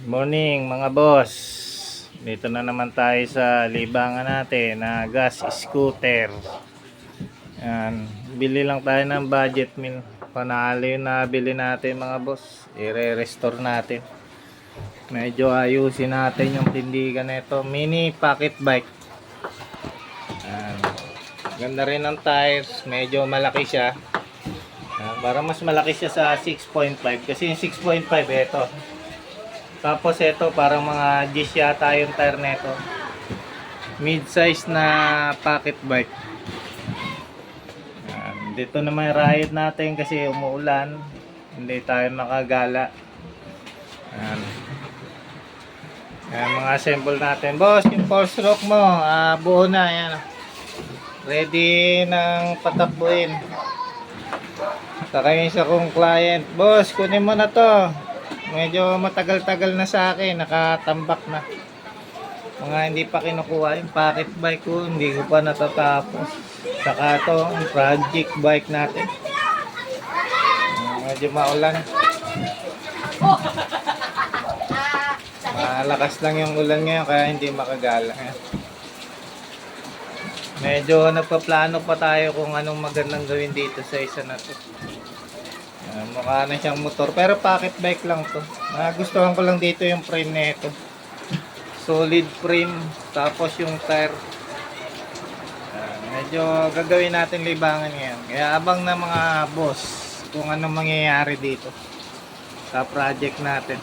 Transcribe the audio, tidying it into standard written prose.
Morning mga boss. Dito na naman tayo sa libangan natin na gas scooter. Yan. Bili lang tayo ng budget meal. Panalo yung nabili natin mga boss. I-restore natin. Medyo ayusin natin yung tindigan nito. Mini pocket bike. Yan. Ganda rin ng tires. Medyo malaki siya. Yan. Para mas malaki siya sa 6.5. Kasi yung 6.5 ito. Tapos ito parang mga G's yata yung tire nito. Mid-size na pocket bike. Dito naman ride natin kasi umuulan. Hindi tayo makagala. Ayan. Ayan, mga assemble natin. Boss, yung 4-stroke mo, buo na. Ayan. Ready ng patakbuhin. Saka yung isa kong client. Boss, kunin mo na to. Medyo matagal-tagal na sa akin, nakatambak na. Mga hindi pa kinukuha yung pocket bike ko, hindi ko pa natatapos. Saka ito, yung project bike natin. Medyo maulan. Malakas lang yung ulan ngayon kaya hindi makagala. Medyo nagpaplano pa tayo kung anong magandang gawin dito sa isa na to. Mukha na siyang motor pero pocket bike lang to. Gustuhan ko lang dito yung frame nito. Solid frame tapos yung tire. Medyo gagawin natin libangan ngayon. Kaya abang na mga boss kung anong mangyayari dito sa project natin.